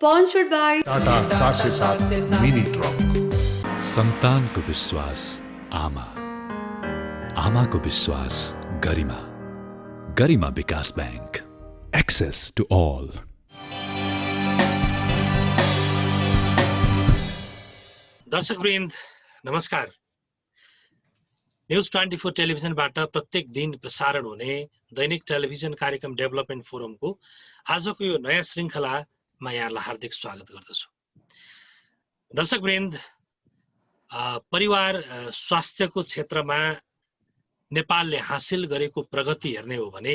Sponsored by Tata 407 mini truck. सन्तानको विश्वास आमा, आमाको विश्वास गरिमा, गरिमा विकास बैंक, एक्सेस टु ऑल। दर्शकवृन्द नमस्कार। न्यूज 24 टेलिभिजनबाट प्रत्येक दिन प्रसारण हुने दैनिक टेलिभिजन कार्यक्रम डेभलपमेन्ट फोरमको आजको यो नयाँ श्रृङ्खलामा यहाँलाई हार्दिक स्वागत गर्दछु। दर्शकवृन्द, परिवार स्वास्थ्यको क्षेत्रमा नेपालले हासिल गरेको प्रगति हेर्ने हो भने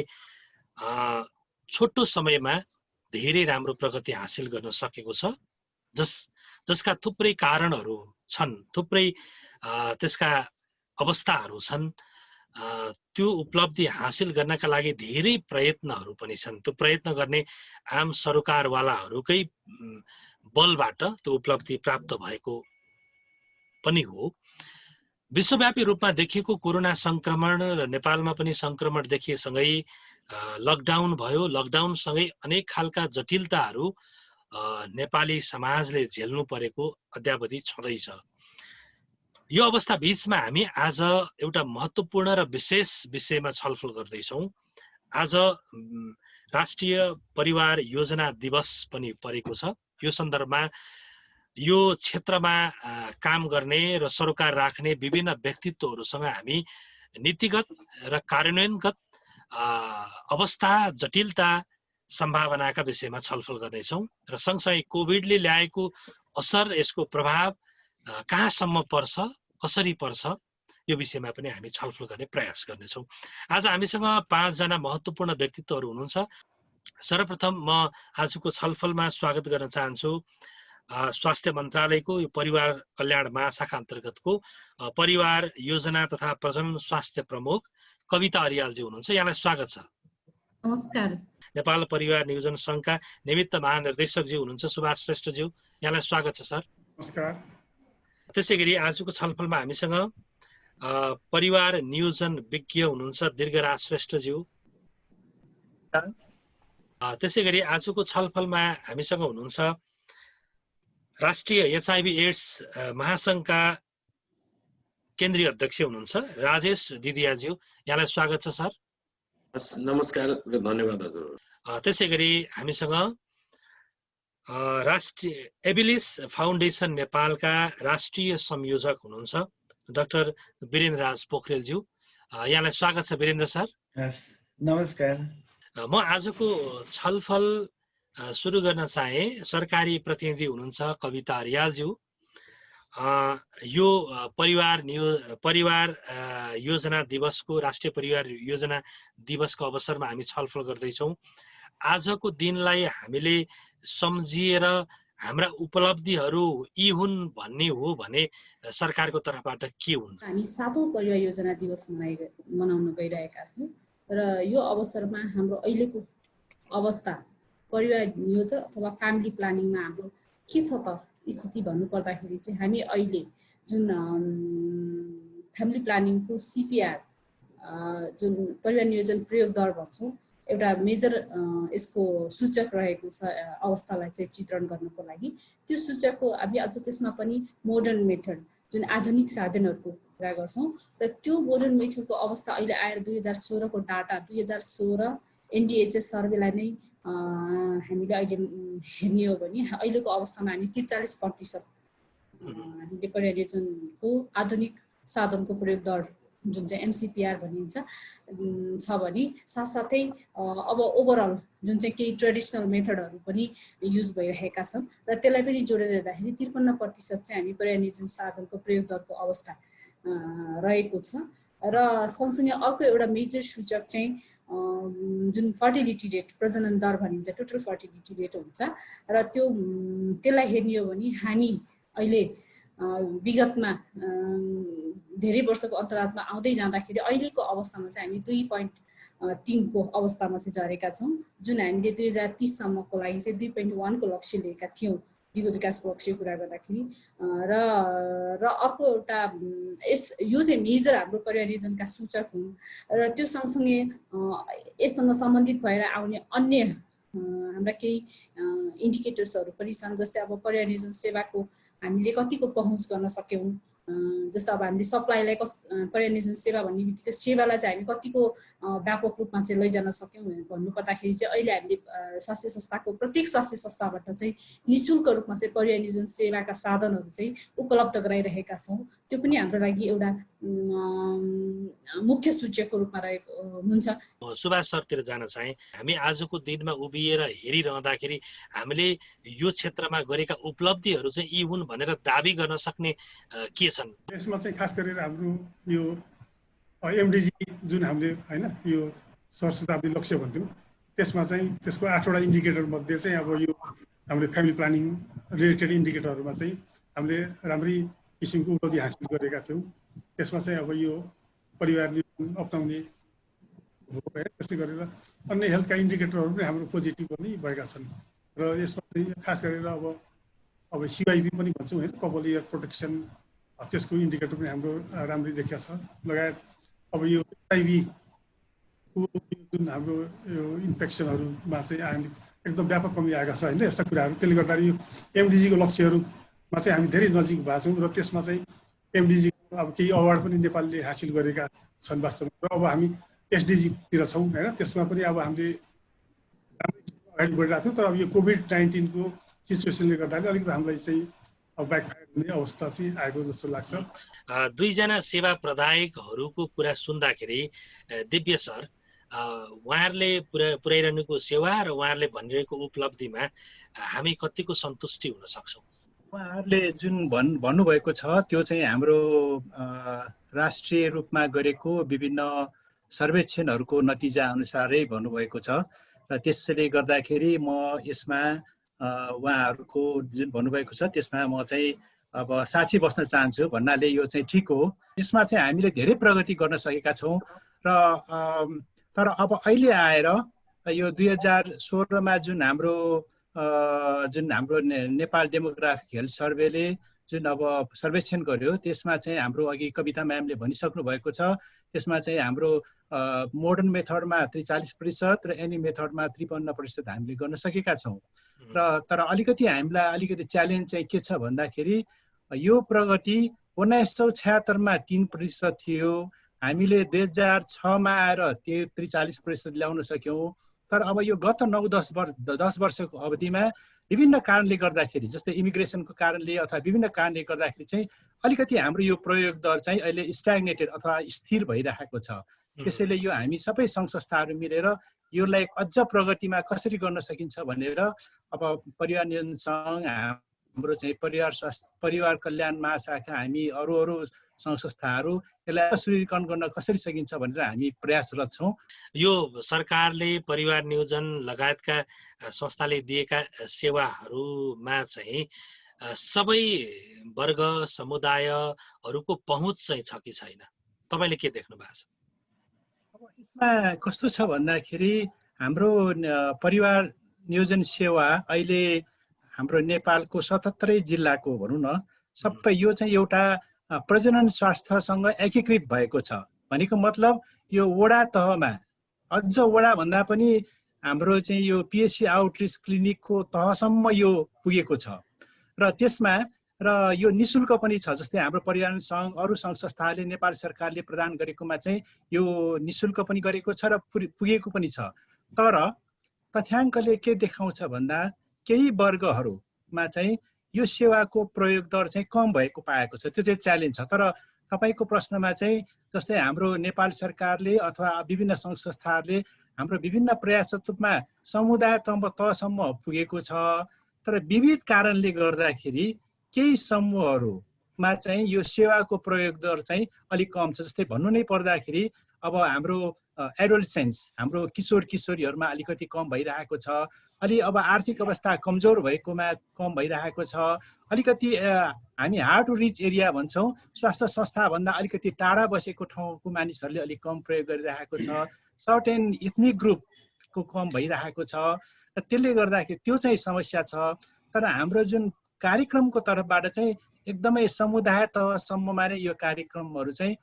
छोटो समयमा धेरै राम्रो प्रगति हासिल गर्न सकेको छ, जसका थुप्रै कारणहरू छन्, थुप्रै त्यसका अवस्थाहरू छन्। त्यो उपलब्धि हासिल गर्नका लागि धेरै प्रयत्नहरू पनि छन्। त्यो प्रयत्न गर्ने आम सरकारवालाहरूकै बलबाट त्यो उपलब्धि प्राप्त भएको पनि हो। विश्वव्यापी रूपमा देखिएको कोरोना संक्रमण र नेपालमा पनि संक्रमण देखिएसँगै लकडाउन भयो। लकडाउनसँगै अनेक खालका जटिलताहरू नेपाली समाजले झेल्नु परेको अद्यावधि छँदैछ। यो अवस्था बीचमा हामी आज एउटा महत्त्वपूर्ण र विशेष विषयमा छलफल गर्दैछौँ। आज राष्ट्रिय परिवार योजना दिवस पनि परेको छ। यो सन्दर्भमा यो क्षेत्रमा काम गर्ने र सरोकार राख्ने विभिन्न व्यक्तित्वहरूसँग हामी नीतिगत र कार्यान्वयनगत अवस्था, जटिलता, सम्भावनाका विषयमा छलफल गर्दैछौँ र सँगसँगै कोभिडले ल्याएको असर, यसको प्रभाव कहाँसम्म पर्छ, कसरी पर्छ, यो विषयमा पनि हामी छलफल गर्ने प्रयास गर्नेछौँ। आज हामीसँग 5 जना महत्त्वपूर्ण व्यक्तित्वहरू हुनुहुन्छ। सर्वप्रथम म आजको छलफलमा स्वागत गर्न चाहन्छु स्वास्थ्य मन्त्रालयको यो परिवार कल्याण महाशाखा अन्तर्गतको परिवार योजना तथा प्रजनन स्वास्थ्य प्रमुख कविता अर्यालजी हुनुहुन्छ। यहाँलाई स्वागत छ। नमस्कार। नेपाल परिवार नियोजन सङ्घका निमित्त महानिर्देशकज्यू हुनुहुन्छ सुभाष श्रेष्ठज्यू, यहाँलाई स्वागत छ सर। नमस्कार। त्यसै गरी आजको छलफलमा हामीसँग परिवार नियोजन विज्ञ हुनुहुन्छ दीर्घराज श्रेष्ठज्यू। त्यसै गरी आजको छलफलमा हामीसँग हुनुहुन्छ राष्ट्रिय एचआईभी एड्स महासङ्घका केन्द्रीय अध्यक्ष हुनुहुन्छ राजेश दिदियाज्यू, यहाँलाई स्वागत छ सर। नमस्कार र धन्यवाद हजुर। त्यसै गरी हामीसँग राष्ट्रिय एबिलिस फाउन्डेसन नेपालका राष्ट्रिय संयोजक हुनुहुन्छ डाक्टर वीरेन्द्र राज पोखरेलज्यू, यहाँलाई स्वागत छ वीरेन्द्र सर। नमस्कार। म आजको छलफल सुरु गर्न चाहे। सरकारी प्रतिनिधि हुनुहुन्छ कविता अर्यालज्यू। यो परिवार योजना दिवसको, राष्ट्रिय परिवार योजना दिवसको अवसरमा हामी छलफल गर्दैछौँ। आजको दिनलाई हामीले सम्झिएर हाम्रा उपलब्धिहरू यी हुन् भन्ने हो भने सरकारको तर्फबाट के हुन्? हामी 7औं परिवार योजना दिवस मनाउन गइरहेका छौँ र यो अवसरमा हाम्रो अहिलेको अवस्था, परिवार नियोजन अथवा फ्यामिली प्लानिङमा हाम्रो के छ त स्थिति भन्नुपर्दाखेरि चाहिँ हामी अहिले जुन फ्यामिली प्लानिङको सिपिआर, जुन परिवार नियोजन प्रयोग दर भन्छौँ, एउटा मेजर यसको सूचक रहेको छ अवस्थालाई चाहिँ चित्रण गर्नको लागि। त्यो सूचकको हामी अझ त्यसमा पनि मोडर्न मेथड, जुन आधुनिक साधनहरूको कुरा गर्छौँ र त्यो मोडर्न मेथडको अवस्था अहिले आएर 2016 को डाटा, 2016 एनडिएचएस सर्वेलाई नै हामीले अहिले हेर्ने हो भने अहिलेको अवस्थामा हामी 43% हामीले परिवार नियोजनको आधुनिक साधनको प्रयोग दर जुन चाहिँ एमसिपिआर भनिन्छ छ भने साथसाथै अब ओभरअल जुन चाहिँ केही ट्रेडिसनल मेथडहरू पनि युज भइरहेका छन् र त्यसलाई पनि जोडेर हेर्दाखेरि 53% चाहिँ हामी परिवार नियोजन साधनको प्रयोग दरको अवस्था रहेको छ। र सँगसँगै अर्को एउटा मेजर सूचक चाहिँ जुन फर्टिलिटी रेट, प्रजनन दर भनिन्छ, टोटल फर्टिलिटी रेट हुन्छ र त्यसलाई हेर्ने हो भने हामी अहिले विगतमा धेरै वर्षको अन्तरालमा आउँदै जाँदाखेरि अहिलेको अवस्थामा चाहिँ हामी 2.3 को अवस्थामा चाहिँ झरेका छौँ, जुन हामीले 2030 सम्मको लागि चाहिँ 2.1 को लक्ष्य लिएका थियौँ, दिगो विकासको लक्ष्यको कुरा गर्दाखेरि। र अर्को एउटा यो चाहिँ मेजर हाम्रो परिवार नियोजनका सूचक हुन् र त्यो सँगसँगै यससँग सम्बन्धित भएर आउने अन्य हाम्रा केही इन्डिकेटर्सहरू पनि छन्, जस्तै अब परिवार नियोजन सेवाको हामीले कतिको पहुँच गर्न सक्यौँ, जस्तो अब हामीले सप्लाईलाई परिवार नियोजन सेवा भन्ने बित्तिकै सेवालाई चाहिँ हामी कतिको व्यापक रूपमा चाहिँ लैजान सक्यौँ भन्नुपर्दाखेरि चाहिँ अहिले हामीले स्वास्थ्य संस्थाको प्रत्येक स्वास्थ्य संस्थाबाट चाहिँ निःशुल्क रूपमा चाहिँ परिवार नियोजन सेवाका साधनहरू चाहिँ उपलब्ध गराइरहेका छौँ। त्यो पनि हाम्रो लागि एउटा मुख्य सूचकको रूपमा रहेको हुन्छ। सुभाष सरतिर जान चाहे, हामी आजको दिनमा उभिएर हेरिरहँदाखेरि हामीले यो क्षेत्रमा गरेका उपलब्धिहरू चाहिँ यी हुन् भनेर दाबी गर्न सक्ने के छन्? यसमा चाहिँ खास गरेर हाम्रो यो एमडिजी जुन हामीले हैन यो सरशताब्दी लक्ष्य भन्थ्यौँ, त्यसमा चाहिँ त्यसको 8वटा इन्डिकेटर मध्ये चाहिँ अब यो हामीले फ्यामिली प्लानिङ रिलेटेड इन्डिकेटरहरूमा चाहिँ हामीले राम्रै किसिमको उपलब्धि हासिल गरेका थियौँ। त्यसमा चाहिँ अब यो परिवार अपनाउने त्यसै गरेर अन्य हेल्थका इन्डिकेटरहरू पनि हाम्रो पोजिटिभ पनि भएका छन्। र यसमा चाहिँ खास गरेर अब सिआइबी पनि भन्छौँ होइन, कपल इयर प्रोटेक्सन, त्यसको इन्डिकेटर पनि हाम्रो राम्रै देखिया छ। लगायत अब यो एचआइभीको जुन हाम्रो यो इन्फेक्सनहरूमा चाहिँ हामी एकदम व्यापक कमी आएका छ होइन, यस्ता कुराहरू। त्यसले गर्दाखेरि यो एमडिजीको लक्ष्यहरूमा चाहिँ हामी धेरै नजिक भएको छौँ र त्यसमा चाहिँ एमडिजी अब केही अवार्ड पनि नेपालले हासिल गरेका छन् वास्तवमा। र अब हामी एसडिजीतिर छौँ होइन, त्यसमा पनि अब हामीले अगाडि बढिरहेको थियौँ। तर अब यो कोभिड-19 को सिचुएसनले गर्दाखेरि अलिकति हामीलाई चाहिँ अब ब्याकफायर हुने अवस्था चाहिँ आएको जस्तो लाग्छ। दुईजना सेवा प्रदायकहरूको कुरा सुन्दाखेरि दिव्य सर, उहाँहरूले पुर्याइरहनुको सेवा र उहाँहरूले भनिरहेको उपलब्धिमा हामी कतिको सन्तुष्टि हुन सक्छौँ? उहाँहरूले जुन भन्नुभएको छ त्यो चाहिँ हाम्रो राष्ट्रिय रूपमा गरेको विभिन्न सर्वेक्षणहरूको नतिजा अनुसारै भन्नुभएको छ। र त्यसैले गर्दाखेरि म यसमा उहाँहरूको जुन भन्नुभएको छ त्यसमा म चाहिँ अब साक्षी बस्न चाहन्छु भन्नाले यो चाहिँ ठिक हो। यसमा चाहिँ हामीले धेरै प्रगति गर्न सकेका छौँ। र तर अब अहिले आएर यो 2016मा जुन हाम्रो नेपाल डेमोग्राफिक हेल्थ सर्वेले जुन अब सर्वेक्षण गर्यो त्यसमा चाहिँ हाम्रो अघि कविता म्यामले भनिसक्नु भएको छ, त्यसमा चाहिँ हाम्रो मोडर्न मेथडमा 43% र एनी मेथडमा 53% हामीले गर्न सकेका छौँ। र तर अलिकति हामीलाई अलिकति च्यालेन्ज चाहिँ के छ भन्दाखेरि यो प्रगति 1976मा 3% थियो, हामीले 2006मा आएर 43% ल्याउन सक्यौँ। तर अब यो गत 9-10 वर्षको अवधिमा विभिन्न कारणले गर्दाखेरि, जस्तै इमिग्रेसनको कारणले अथवा विभिन्न कारणले गर्दाखेरि चाहिँ अलिकति हाम्रो यो प्रयोग दर चाहिँ अहिले स्ट्याग्नेटेड अथवा स्थिर भइरहेको छ। त्यसैले यो हामी सबै सङ्घ संस्थाहरू मिलेर यसलाई अझ प्रगतिमा कसरी गर्न सकिन्छ भनेर अब परिवार नियोजन सङ्घ, हाम्रो चाहिँ परिवार कल्याण महाशाखा, हामी अरू सङ्घ संस्थाहरू यसलाई सुदृढीकरण गर्न कसरी सकिन्छ भनेर हामी प्रयासरत छौँ। यो सरकारले परिवार नियोजन लगायतका संस्थाले दिएका सेवाहरूमा चाहिँ सबै वर्ग समुदायहरूको पहुँच चाहिँ छ कि छैन? तपाईँले के देख्नु भएको छ? अब यसमा कस्तो छ भन्दाखेरि हाम्रो परिवार नियोजन सेवा अहिले हाम्रो नेपालको 77 जिल्लाको भनौँ न सबै यो चाहिँ एउटा प्रजनन स्वास्थ्यसँग एकीकृत भएको छ। भनेको मतलब यो वडा तहमा, अझ वडा भन्दा पनि हाम्रो चाहिँ यो पिएससी आउटरिच क्लिनिकको तहसम्म यो पुगेको छ। र त्यसमा यो निःशुल्क पनि छ। जस्तै हाम्रो परिवार सङ्घ, अरू सङ्घ संस्थाले नेपाल सरकारले प्रदान गरेकोमा चाहिँ यो निःशुल्क पनि गरेको छ र पुगेको पनि छ। तर तथ्याङ्कले के देखाउँछ भन्दा केही वर्गहरूमा चाहिँ यो सेवाको प्रयोग दर चाहिँ कम भएको पाएको छ। त्यो चाहिँ च्यालेन्ज छ। तर तपाईँको प्रश्नमा चाहिँ जस्तै हाम्रो नेपाल सरकारले अथवा विभिन्न सङ्घ संस्थाहरूले हाम्रो विभिन्न प्रयासमा समुदाय तहसम्म पुगेको छ। तर विविध कारणले गर्दाखेरि केही समूहहरूमा चाहिँ यो सेवाको प्रयोग दर चाहिँ अलिक कम छ। जस्तै भन्नु नै पर्दाखेरि अब हाम्रो एडोलेसेन्स, हाम्रो किशोर किशोरीहरूमा अलिकति कम भइरहेको छ। अलि अब आर्थिक अवस्था कमजोर भएकोमा कम भइरहेको छ। अलिकति हामी हार्ड टु रिच एरिया भन्छौँ, स्वास्थ्य संस्थाभन्दा अलिकति टाढा बसेको ठाउँको मानिसहरूले अलिक कम प्रयोग गरिरहेको छ। सर्टेन एथनिक ग्रुपको कम भइरहेको छ। र त्यसले गर्दाखेरि त्यो चाहिँ समस्या छ। तर हाम्रो जुन कार्यक्रमको तर्फबाट चाहिँ एकदमै समुदाय तहसम्ममा नै यो कार्यक्रमहरू चाहिँ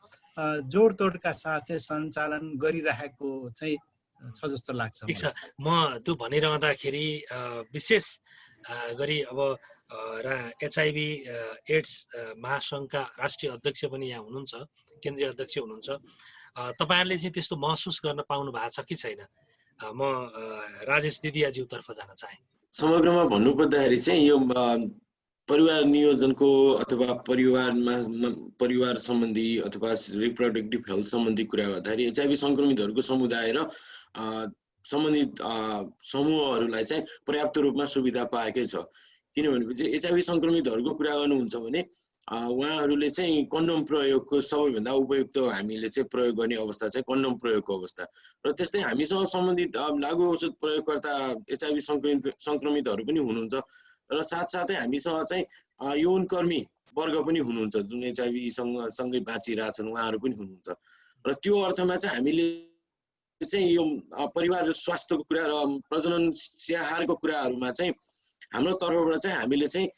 जोडतोडका साथ चाहिँ सञ्चालन गरिरहेको चाहिँ छ जस्तो लाग्छ ठिक छ। मलाई। म त्यो भनिरहँदाखेरि विशेष गरी अब एचआइभी एड्स महासङ्घका राष्ट्रिय अध्यक्ष पनि यहाँ हुनुहुन्छ, केन्द्रीय अध्यक्ष हुनुहुन्छ। तपाईँहरूले चाहिँ त्यस्तो महसुस गर्न पाउनु भएको छ कि छैन? म राजेश दिदियाज्यूतर्फ जान चाहे। समग्रमा भन्नुपर्दाखेरि चाहिँ यो परिवार नियोजनको अथवा परिवार सम्बन्धी अथवा रिप्रोडक्टिभ हेल्थ सम्बन्धी कुरा गर्दाखेरि एचआइभी सङ्क्रमितहरूको समुदाय र सम्बन्धित समूहहरूलाई चाहिँ पर्याप्त रूपमा सुविधा पाएकै छ। किनभनेपछि एचआइभी सङ्क्रमितहरूको कुरा गर्नुहुन्छ भने उहाँहरूले चाहिँ कन्डोम प्रयोगको सबैभन्दा उपयुक्त हामीले चाहिँ प्रयोग गर्ने अवस्था चाहिँ कन्डोम प्रयोगको अवस्था र त्यस्तै हामीसँग सम्बन्धित लागु औषध प्रयोगकर्ता एचआइभी सङ्क्रमितहरू पनि हुनुहुन्छ र साथसाथै हामीसँग चाहिँ यौनकर्मी वर्ग पनि हुनुहुन्छ जुन एचआइभी सँगै बाँचिरहेछन् उहाँहरू पनि हुनुहुन्छ र त्यो अर्थमा चाहिँ हामीले चाहिँ यो परिवार स्वास्थ्यको कुरा र प्रजनन स्याहारको कुराहरूमा चाहिँ हाम्रो तर्फबाट चाहिँ हामीले चाहिँ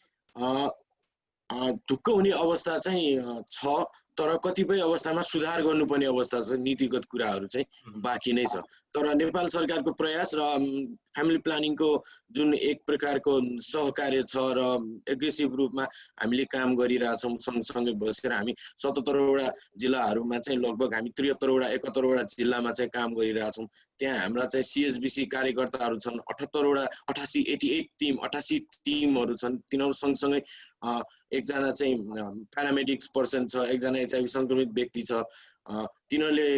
ढुक्क हुने अवस्था चाहिँ छ, तर कतिपय अवस्थामा सुधार गर्नुपर्ने अवस्था छ। नीतिगत कुराहरू चाहिँ बाँकी नै छ, तर नेपाल सरकारको प्रयास र फ्यामिली प्लानिङको जुन एक प्रकारको सहकार्य छ र एग्रेसिभ रूपमा हामीले काम गरिरहेछौँ। सँगसँगै बसेर हामी 77वटा जिल्लाहरूमा चाहिँ लगभग हामी 73वटा जिल्लामा चाहिँ काम गरिरहेछौँ। त्यहाँ हाम्रा चाहिँ सिएसबिसी कार्यकर्ताहरू छन्, 88 टिमहरू छन्। तिनीहरू सँगसँगै एकजना चाहिँ प्यारामेडिक्स पर्सन छ, एकजना एचआइभी सङ्क्रमित व्यक्ति छ। तिनीहरूले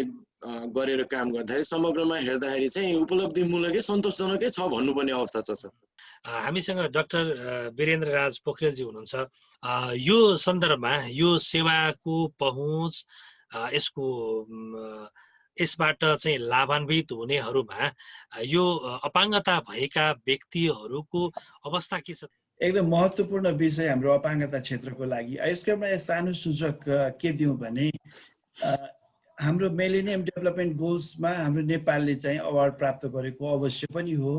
गरेर काम गर्दाखेरि समग्रमा हेर्दाखेरि चाहिँ उपलब्धिमूलकै सन्तोषजनकै छ भन्नुपर्ने अवस्था छ सर। हामीसँग डाक्टर वीरेन्द्र राज पोखरेलजी हुनुहुन्छ। यो सन्दर्भमा यो सेवाको पहुँच यसबाट चाहिँ लाभान्वित हुनेहरूमा यो अपाङ्गता भएका व्यक्तिहरूको अवस्था के छ? एकदम महत्त्वपूर्ण विषय हाम्रो अपाङ्गता क्षेत्रको लागि। यसकोमा सानो सूचक के दिउँ भने हाम्रो मिलेनियम डेभलपमेन्ट गोल्समा हाम्रो नेपालले चाहिँ अवार्ड प्राप्त गरेको अवश्य पनि हो।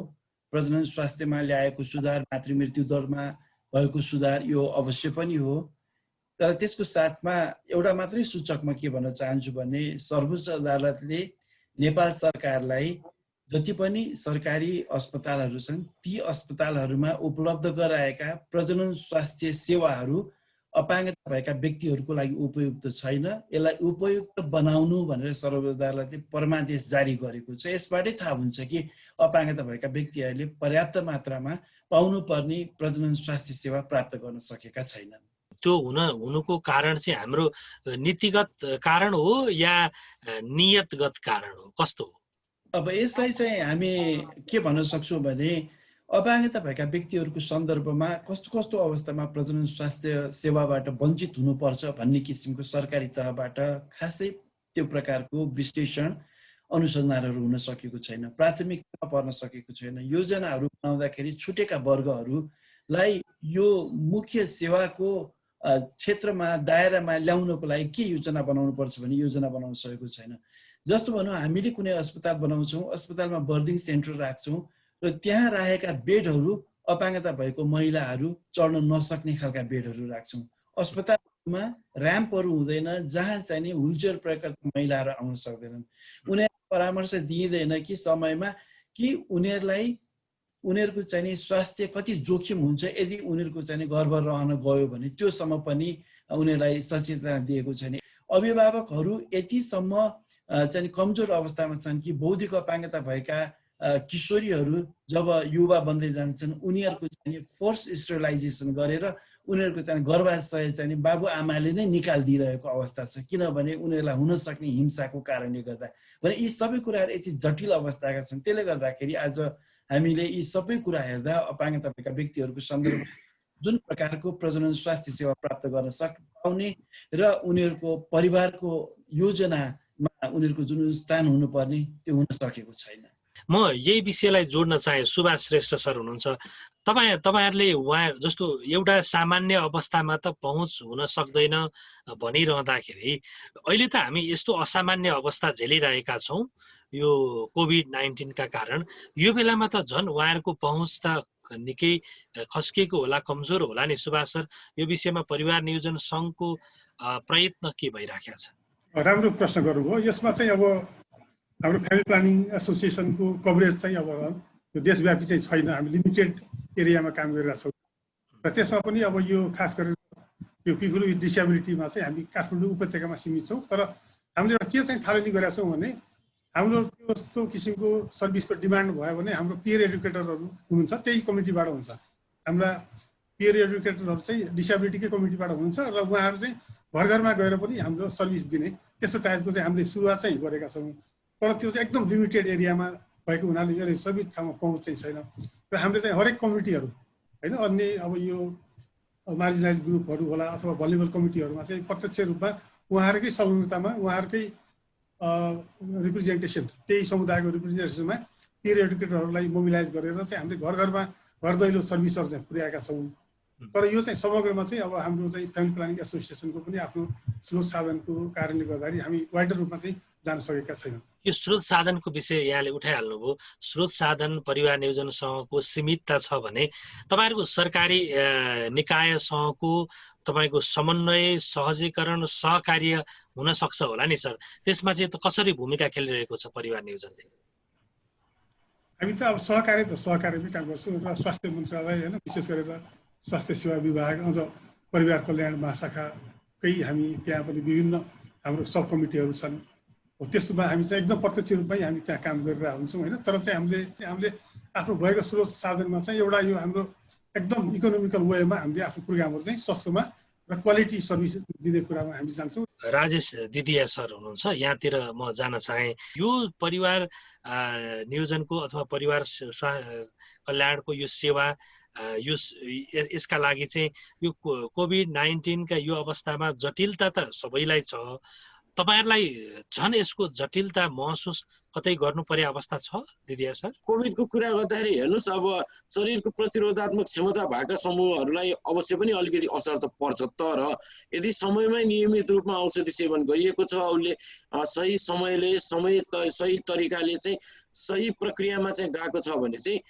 प्रजनन स्वास्थ्यमा ल्याएको सुधार, मातृमृत्यु दरमा भएको सुधार यो अवश्य पनि हो। तर त्यसको साथमा एउटा मात्रै सूचक म के भन्न चाहन्छु भने सर्वोच्च अदालतले नेपाल सरकारलाई जति पनि सरकारी अस्पतालहरू छन् ती अस्पतालहरूमा उपलब्ध गराएका प्रजनन स्वास्थ्य सेवाहरू अपाङ्गता भएका व्यक्तिहरूको लागि उपयुक्त छैन, यसलाई उपयुक्त बनाउनु भनेर सर्वोच्च अदालतले परमादेश जारी गरेको छ। यसबाटै थाहा हुन्छ कि अपाङ्गता भएका व्यक्तिहरूले पर्याप्त मात्रामा पाउनुपर्ने प्रजनन स्वास्थ्य सेवा प्राप्त गर्न सकेका छैनन्। त्यो हुनुको कारण चाहिँ हाम्रो नीतिगत कारण हो या नियतगत कारण हो, कस्तो हो? अब यसलाई चाहिँ हामी के भन्न सक्छौँ भने अपाङ्गता भएका व्यक्तिहरूको सन्दर्भमा कस्तो कस्तो अवस्थामा प्रजनन स्वास्थ्य सेवाबाट वञ्चित हुनुपर्छ भन्ने किसिमको सरकारी तहबाट खासै त्यो प्रकारको विश्लेषण अनुसन्धानहरू हुन सकेको छैन, प्राथमिकतामा पर्न सकेको छैन। योजनाहरू बनाउँदाखेरि छुटेका वर्गहरूलाई यो मुख्य सेवाको क्षेत्रमा दायरामा ल्याउनको लागि के योजना बनाउनु पर्छ भन्ने योजना बनाउन सकेको छैन। जस्तो भनौँ हामीले कुनै अस्पताल बनाउँछौँ, अस्पतालमा बर्दिङ सेन्टर राख्छौँ र त्यहाँ राखेका बेडहरू अपाङ्गता भएको महिलाहरू चढ्न नसक्ने खालका बेडहरू राख्छौँ। अस्पतालमा र्याम्पहरू हुँदैन जहाँ चाहिँ नि व्हिलचेयर प्रयोगकर्ता महिलाहरू आउन सक्दैनन्। उनीहरूलाई परामर्श दिइँदैन कि समयमा कि उनीहरूको चाहिँ नि स्वास्थ्य कति जोखिम हुन्छ यदि उनीहरूको चाहिँ गर्भ रहन गयो भने त्योसम्म पनि उनीहरूलाई सचेतना दिएको छैन। अभिभावकहरू यतिसम्म चाहिँ कमजोर अवस्थामा छन् कि बौद्धिक अपाङ्गता भएका किशोरीहरू जब युवा बन्दै जान्छन् उनीहरूको चाहिँ फोर्स स्टेरिलाइजेसन गरेर उनीहरूको चाहिँ गर्भाशय चाहिँ बाबुआमाले नै निकालिदिइरहेको अवस्था छ, किनभने उनीहरूलाई हुन सक्ने हिंसाको कारणले गर्दा। भने यी सबै कुराहरू यति जटिल अवस्थाका छन्। त्यसले गर्दाखेरि आज हामीले यी सबै कुरा हेर्दा अपाङ्गता भएका व्यक्तिहरूको सन्दर्भमा जुन प्रकारको प्रजनन स्वास्थ्य सेवा प्राप्त गर्न पाउने र उनीहरूको परिवारको योजनामा उनीहरूको जुन स्थान हुनुपर्ने त्यो हुन सकेको छैन। म यही विषयलाई जोड्न चाहे। सुभाष श्रेष्ठ सर हुनुहुन्छ, तपाईहरुले उहाँ जस्तो एउटा सामान्य अवस्थामा त पहुँच हुन सक्दैन भनिरहँदाखेरि अहिले त हामी यस्तो असामान्य अवस्था झेलिरहेका छौँ यो कोभिड-19 का कारण। यो बेलामा त झन् उहाँहरूको पहुँच त निकै खस्किएको होला, कमजोर होला नि। सुभाष सर, यो विषयमा परिवार नियोजन सङ्घको प्रयत्न के भइराखेको छ? राम्रो प्रश्न गर्नुभयो। यसमा चाहिँ अब हाम्रो फ्यामिली प्लानिङ एसोसिएसनको कभरेज चाहिँ अब यो देशव्यापी चाहिँ छैन, हामी लिमिटेड एरियामा काम गरिरहेको छौँ र त्यसमा पनि अब यो खास गरेर यो पिपुल विथ डिसेबिलिटीमा चाहिँ हामी काठमाडौँ उपत्यकामा सीमित छौँ। तर हामीले एउटा के चाहिँ थालनी गरेका छौँ भने हाम्रो त्यस्तो किसिमको सर्भिसको डिमान्ड भयो भने हाम्रो पियर एडुकेटरहरू हुनुहुन्छ, त्यही कमिटीबाट हुन्छ। हाम्रा पियर एडुकेटरहरू चाहिँ डिसेबिलिटीकै कमिटीबाट हुनुहुन्छ र उहाँहरू चाहिँ घर घरमा गएर पनि हाम्रो सर्भिस दिने त्यस्तो टाइपको चाहिँ हामीले सुरुवात चाहिँ गरेका छौँ। तर त्यो चाहिँ एकदम लिमिटेड एरियामा भएको हुनाले यसले सबै ठाउँमा पहुँच चाहिँ छैन र हामीले चाहिँ हरेक कमिटीहरू होइन, अन्य अब यो मार्जिनाइज ग्रुपहरू होला अथवा भलिबल कमिटीहरूमा चाहिँ प्रत्यक्ष रूपमा उहाँहरूकै संलग्नतामा उहाँहरूकै रिप्रेजेन्टेसन, त्यही समुदायको रिप्रेजेन्टेसनमा पियर एडुकेटरहरूलाई मोबिलाइज गरेर चाहिँ हामीले घर घरमा घर दैलो सर्भिसहरू चाहिँ पुर्याएका छौँ। तर यो चाहिँ समग्रमा चाहिँ अब हाम्रो चाहिँ फ्यामिली प्लानिङ एसोसिएसनको पनि आफ्नो स्रोत साधनको कारणले गर्दाखेरि हामी वाइडर रूपमा चाहिँ जान सकेका छैनौँ। यो स्रोत साधनको विषय यहाँले उठाइहाल्नुभयो। स्रोत साधन परिवार नियोजनसँगको सीमितता छ भने तपाईँहरूको सरकारी निकायसँगको तपाईँको समन्वय, सहजीकरण, सहकार्य हुन सक्छ होला नि सर। त्यसमा चाहिँ कसरी भूमिका खेलिरहेको छ परिवार नियोजनले? हामी त अब सहकार्यमै काम गर्छौँ र स्वास्थ्य मन्त्रालय होइन, विशेष गरेर स्वास्थ्य सेवा विभाग अझ परिवार कल्याण महाशाखाकै हामी त्यहाँ पनि विभिन्न हाम्रो सब कमिटीहरू छन्। त्यस्तोमा हामी चाहिँ एकदम प्रत्यक्ष रूपमै हामी त्यहाँ काम गरिरहेका हुन्छौँ होइन। तर चाहिँ हामीले आफ्नो भएको स्रोत साधनमा चाहिँ एउटा यो हाम्रो एकदम इकोनोमिकल वेमा हामीले आफ्नो प्रोग्रामहरू चाहिँ सस्तोमा र क्वालिटी सर्भिस दिने कुरामा हामी जान्छौँ। राजेश दिदिया सर हुनुहुन्छ, यहाँतिर म जान चाहेँ। यो परिवार नियोजनको अथवा परिवार कल्याणको यो सेवा यसका लागि चाहिँ यो कोभिड-19 का यो अवस्थामा जटिलता त सबैलाई छ। तपाईहरुलाई झन् यसको जटिलता महसुस कतै गर्नु पर्ने अवस्था छ दिदिया सर? कोभिडको कुरा गर्दाखेरि हेर्नुस्, अब शरीरको प्रतिरोधात्मक क्षमता भएका समूहहरूलाई अवश्य पनि अलिकति असर त पर्छ। तर यदि समयमै नियमित रूपमा औषधि सेवन गरिएको छ, उसले सही समयले सही तरिकाले चाहिँ सही प्रक्रियामा चाहिँ गएको छ भने चाहिँ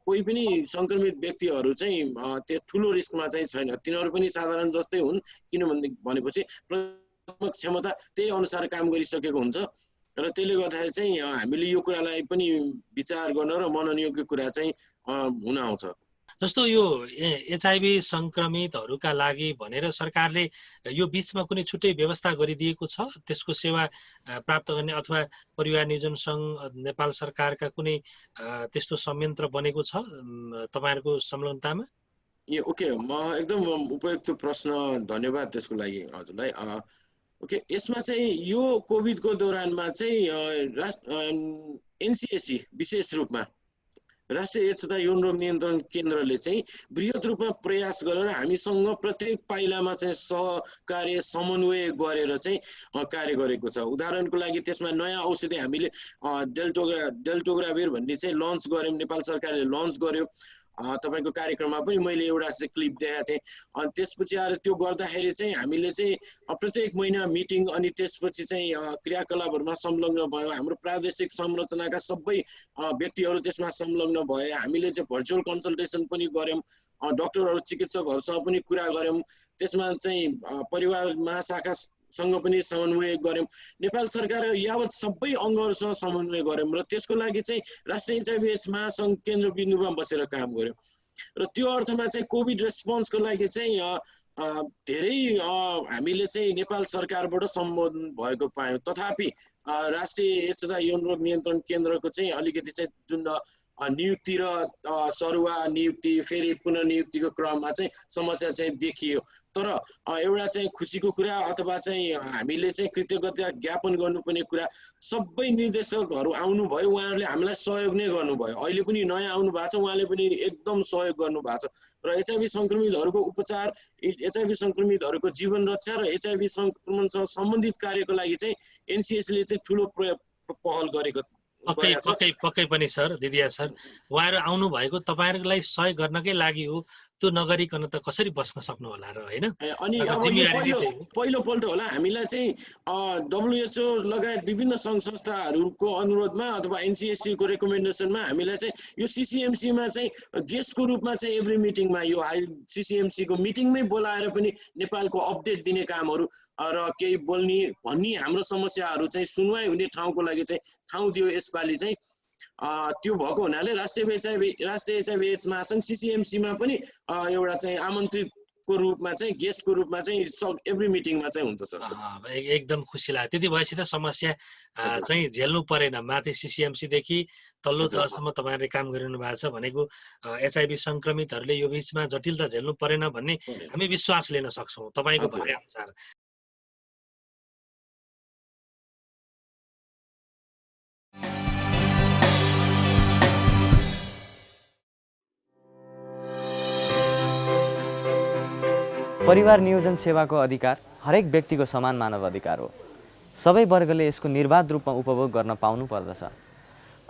कोही पनि संक्रमित व्यक्तिहरू चाहिँ त्यो ठुलो रिस्कमा चाहिँ छैन। तिनीहरू पनि साधारण जस्तै हुन्, किनभने भनेपछि क्षमता त्यही अनुसार काम गरिसकेको हुन्छ र त्यसले गर्दाखेरि चाहिँ हामीले यो कुरालाई पनि विचार गर्न र मनन योग्य कुरा चाहिँ हुन आउँछ। जस्तो यो एचआईभी संक्रमितहरूका लागि भनेर सरकारले यो बीचमा कुनै छुट्टै व्यवस्था गरिदिएको छ त्यसको सेवा प्राप्त गर्ने, अथवा परिवार नियोजन सङ्घ नेपाल सरकारका कुनै त्यस्तो संयन्त्र बनेको छ तपाईहरुको संलग्नतामा? ओके, म एकदम उपयुक्त प्रश्न, धन्यवाद त्यसको लागि हजुरलाई। ओके, यसमा चाहिँ यो कोभिडको दौरानमा चाहिँ एनसीएसी विशेष रूपमा राष्ट्रिय एड्स तथा यौन रोग नियन्त्रण केन्द्रले चाहिँ बृहत रूपमा प्रयास गरेर हामीसँग प्रत्येक पाइलामा चाहिँ सहकार्य समन्वय गरेर चाहिँ कार्य गरेको छ। उदाहरणको लागि त्यसमा नयाँ औषधि हामीले डेल्टोग्राभिर भन्ने चाहिँ लन्च गर्यौँ, नेपाल सरकारले लन्च गर्यो। तपाईको कार्यक्रममा पनि मैले एउटा चाहिँ क्लिप देखाएको थिएँ। अनि त्यसपछि आएर त्यो गर्दाखेरि चाहिँ हामीले चाहिँ प्रत्येक महिना मिटिङ, अनि त्यसपछि चाहिँ क्रियाकलापहरूमा संलग्न भयो। हाम्रो प्रादेशिक संरचनाका सबै व्यक्तिहरू त्यसमा संलग्न भए। हामीले चाहिँ भर्चुअल कन्सल्टेसन पनि गऱ्यौँ, डाक्टरहरू चिकित्सकहरूसँग पनि कुरा गऱ्यौँ। त्यसमा चाहिँ परिवार महाशाखा सँग पनि समन्वय गऱ्यौँ। नेपाल सरकार यावत सबै अङ्गहरूसँग समन्वय गऱ्यौँ र त्यसको लागि चाहिँ राष्ट्रिय एचआईभी एड्स महासङ्घ केन्द्रबिन्दुमा बसेर काम गऱ्यौँ। र त्यो अर्थमा चाहिँ कोभिड रेस्पोन्सको लागि चाहिँ धेरै हामीले चाहिँ नेपाल सरकारबाट सम्बोधन भएको पायौँ। तथापि राष्ट्रिय एड्स तथा यौन रोग नियन्त्रण केन्द्रको चाहिँ अलिकति चाहिँ जुन नियुक्ति र सरुवा नियुक्ति फेरि पुनर्नियुक्तिको क्रममा चाहिँ समस्या चाहिँ देखियो। तर एउटा चाहिँ खुसीको कुरा अथवा चाहिँ हामीले चाहिँ कृतज्ञता ज्ञापन गर्नुपर्ने कुरा, सबै निर्देशकहरू आउनुभयो, उहाँहरूले हामीलाई सहयोग नै गर्नुभयो। अहिले पनि नयाँ आउनु भएको छ, उहाँले पनि एकदम सहयोग गर्नुभएको छ। र एचआईभी संक्रमितहरूको उपचार, एचआईभी संक्रमितहरूको जीवन रक्षा र एचआईभी संक्रमणसँग सम्बन्धित कार्यको लागि चाहिँ एनसीएसले चाहिँ ठुलो पहल गरेको। पक्कै पनि सर, दिदिया सर, उहाँहरू आउनु भएको तपाईहरुलाई सहयोग गर्नकै लागि हो। त्यो नगरिकन त कसरी बस्न सक्नु होला र होइन? अनि तर अब यो जिम्मेवारी चाहिँ त्यही हो। पहिलोपल्ट होला हामीलाई चाहिँ WHO लगायत विभिन्न सङ्घ संस्थाहरूको अनुरोधमा अथवा NCSC को रेकमेन्डेसनमा हामीलाई चाहिँ यो CCMC मा चाहिँ गेस्टको रूपमा चाहिँ एभ्री मिटिङमा यो CCMC को मिटिङमै बोलाएर पनि नेपालको अपडेट दिने कामहरू र केही बोल्ने भन्ने हाम्रो समस्याहरू चाहिँ सुनवाई हुने ठाउँको लागि चाहिँ ठाउँ दियो यसपालि चाहिँ। त्यो भएको हुनाले राष्ट्रिय HIV एड्स महासङ्घ CCMC मा पनि एउटा चाहिँ आमन्त्रितको रूपमा चाहिँ गेस्टको रूपमा चाहिँ एभ्री मिटिङमा चाहिँ हुन्छ सर। एकदम खुसी लाग्यो। त्यति भएपछि त समस्या चाहिँ झेल्नु परेन। माथि CCMC देखि तल्लो तहसम्म तपाईँहरूले काम गरिरहनु भएको छ भनेको HIV सङ्क्रमितहरूले यो बिचमा जटिलता झेल्नु परेन भन्ने हामी विश्वास लिन सक्छौँ तपाईँको भनाइ अनुसार। परिवार नियोजन सेवाको अधिकार हरेक व्यक्तिको समान मानव अधिकार हो। सबै वर्गले यसको निर्बाध रूपमा उपभोग गर्न पाउनु पर्दछ।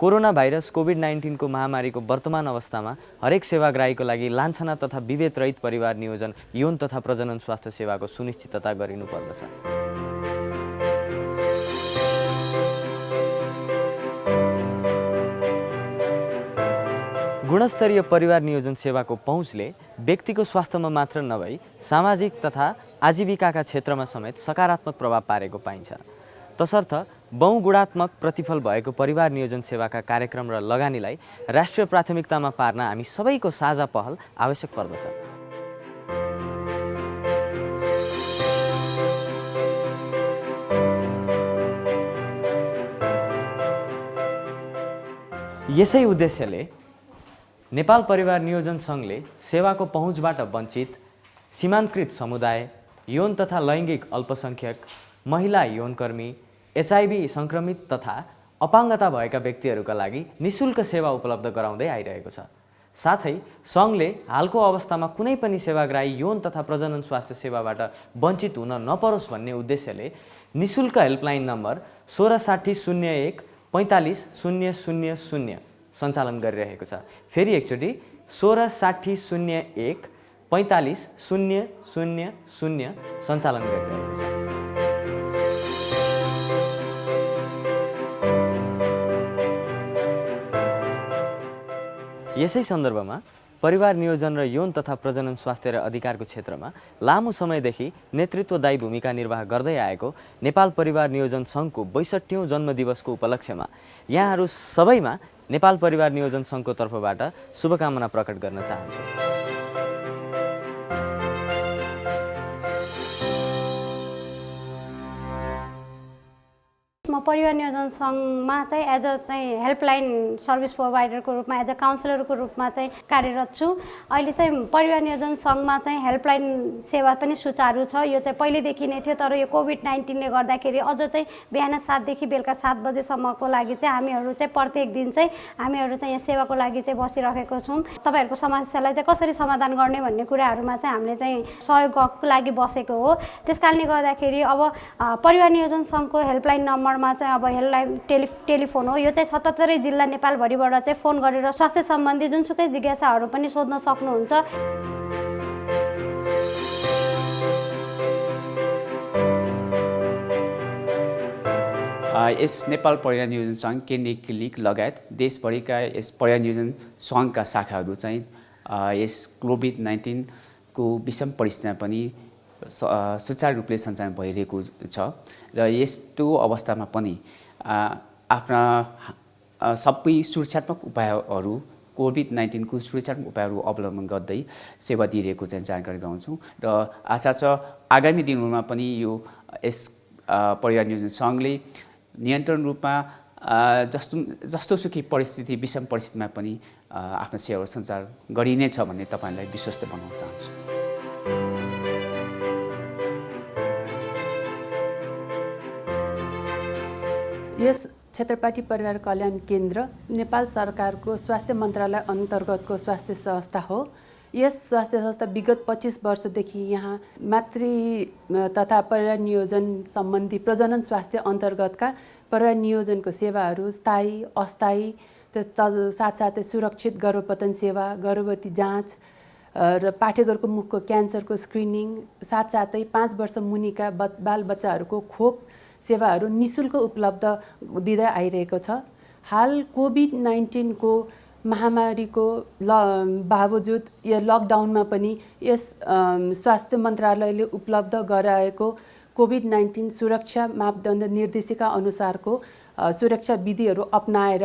कोरोना भाइरस कोभिड-19 को महामारीको वर्तमान अवस्थामा हरेक सेवाग्राहीको लागि लान्छना तथा विभेद रहित परिवार नियोजन यौन तथा प्रजनन स्वास्थ्य सेवाको सुनिश्चितता गरिनु पर्दछ। गुणस्तरीय परिवार नियोजन सेवाको पहुँचले व्यक्तिको स्वास्थ्यमा मात्र नभई सामाजिक तथा आजीविकाका क्षेत्रमा समेत सकारात्मक प्रभाव पारेको पाइन्छ। तसर्थ बहुगुणात्मक प्रतिफल भएको परिवार नियोजन सेवाका कार्यक्रम र लगानीलाई राष्ट्रिय प्राथमिकतामा पार्न हामी सबैको साझा पहल आवश्यक पर्दछ। यसै उद्देश्यले नेपाल परिवार नियोजन सङ्घले सेवाको पहुँचबाट वञ्चित सीमान्तकृत समुदाय, यौन तथा लैङ्गिक अल्पसङ्ख्यक, महिला यौनकर्मी, HIV सङ्क्रमित तथा अपाङ्गता भएका व्यक्तिहरूका लागि निःशुल्क सेवा उपलब्ध गराउँदै आइरहेको छ। साथै सङ्घले हालको अवस्थामा कुनै पनि सेवाग्राही यौन तथा प्रजनन स्वास्थ्य सेवाबाट वञ्चित हुन नपरोस् भन्ने उद्देश्यले निःशुल्क हेल्पलाइन नम्बर 166001 45 000 सञ्चालन गरिरहेको छ। फेरि एकचोटि 166001 45 000 सञ्चालन गरिरहेको छ। यसै सन्दर्भमा परिवार नियोजन र यौन तथा प्रजनन स्वास्थ्य र अधिकारको क्षेत्रमा लामो समयदेखि नेतृत्वदायी भूमिका निर्वाह गर्दै आएको नेपाल परिवार नियोजन सङ्घको 62औं जन्मदिवसको उपलक्ष्यमा यहाँहरू सबैमा नेपाल परिवार नियोजन सङ्घको तर्फबाट शुभकामना प्रकट गर्न चाहन्छु। म परिवार नियोजन सङ्घमा चाहिँ एज अ चाहिँ हेल्पलाइन सर्भिस प्रोभाइडरको रूपमा एज अ काउन्सिलरको रूपमा चाहिँ कार्यरत छु। अहिले चाहिँ परिवार नियोजन सङ्घमा चाहिँ हेल्पलाइन सेवा पनि सुचारू छ। यो चाहिँ पहिलेदेखि नै थियो, तर यो कोभिड-19ले गर्दाखेरि अझ चाहिँ बिहान 7 देखि बेलुका 7 बजेसम्मको लागि चाहिँ हामीहरू चाहिँ प्रत्येक दिन चाहिँ हामीहरू चाहिँ यहाँ सेवाको लागि चाहिँ बसिरहेको छौँ। तपाईँहरूको समस्यालाई चाहिँ कसरी समाधान गर्ने भन्ने कुराहरूमा चाहिँ हामीले चाहिँ सहयोगको लागि बसेको हो। त्यसकारणले गर्दाखेरि अब परिवार नियोजन सङ्घको हेल्पलाइन नम्बरमा चाहिँ अब हेल्पलाइन टेलिफोन हो। यो चाहिँ 77 जिल्ला नेपालभरिबाट चाहिँ फोन गरेर स्वास्थ्य सम्बन्धी जुनसुकै जिज्ञासाहरू पनि सोध्न सक्नुहुन्छ। यस नेपाल परिवार नियोजन सङ्घ केन्द्रीय क्लिनिक लगायत देशभरिका यस परिवार नियोजन सङ्घका शाखाहरू चाहिँ यस कोभिड-19 को विषम परिस्थितिमा पनि सुचारू रूपले सञ्चालन भइरहेको छ र यस्तो अवस्थामा पनि आफ्ना सबै सुरक्षात्मक उपायहरू कोभिड-19 को सुरक्षात्मक उपायहरू अवलम्बन गर्दै सेवा दिइरहेको चाहिँ जानकारी गराउँछौँ र आशा छ आगामी दिनहरूमा पनि यो यस परिवार नियोजन सङ्घले नियन्त्रण रूपमा जस्तो सुकै परिस्थिति विषम परिस्थितिमा पनि आफ्नो सेवा सञ्चार गरिनेछ भन्ने तपाईँलाई विश्वस्त बनाउन चाहन्छु। यस क्षेत्रपाटी परिवार कल्याण केन्द्र नेपाल सरकारको स्वास्थ्य मन्त्रालय अन्तर्गतको स्वास्थ्य संस्था हो। यस स्वास्थ्य संस्था विगत 25 वर्षदेखि यहाँ मातृ तथा परिवार नियोजन सम्बन्धी प्रजनन स्वास्थ्य अन्तर्गतका परिवार नियोजनको सेवाहरू स्थायी अस्थायी साथसाथै सुरक्षित गर्भपतन सेवा, गर्भवती जाँच र पाठेघरको मुखको क्यान्सरको स्क्रिनिङ साथसाथै 5 वर्ष मुनिका बालबच्चाहरूको खोप सेवाहरू निःशुल्क उपलब्ध दिँदै आइरहेको छ। हाल कोभिड-19 को महामारीको बावजुद या लकडाउनमा पनि यस स्वास्थ्य मन्त्रालयले उपलब्ध गराएको कोभिड-19 सुरक्षा मापदण्ड निर्देशिका अनुसारको सुरक्षा विधिहरू अपनाएर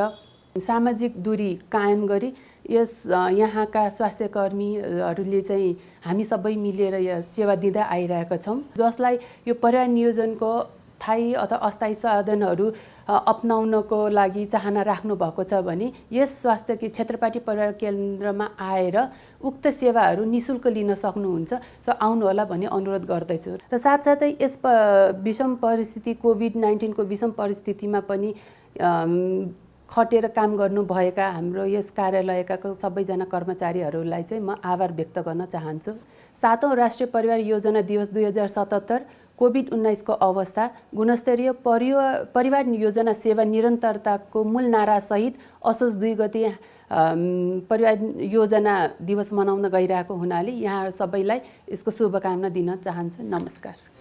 सामाजिक दूरी कायम गरी यस यहाँका स्वास्थ्य कर्मीहरूले चाहिँ हामी सबै मिलेर यो सेवा दिँदै आइरहेका छौँ, जसलाई यो परिवार नियोजनको स्थायी अथवा अस्थायी साधनहरू अपनाउनको लागि चाहना राख्नु भएको छ भने यस स्वास्थ्य क्षेत्रपाटी परिवार केन्द्रमा आएर उक्त सेवाहरू निःशुल्क लिन सक्नुहुन्छ। सो आउनुहोला भन्ने अनुरोध गर्दैछु। र साथसाथै यस विषम परिस्थिति कोभिड-19 को विषम परिस्थितिमा पनि खटेर काम गर्नुभएका हाम्रो यस कार्यालयका सबैजना कर्मचारीहरूलाई चाहिँ म आभार व्यक्त गर्न चाहन्छु। 7औं राष्ट्रिय परिवार योजना दिवस 2077 कोभिड-19 को अवस्था गुणस्तरीय परिवार योजना सेवा निरन्तरताको मूल नारासहित असोज 2 गते परिवार योजना दिवस मनाउन गइरहेको हुनाले यहाँ सबैलाई यसको शुभकामना दिन चाहन्छु। नमस्कार।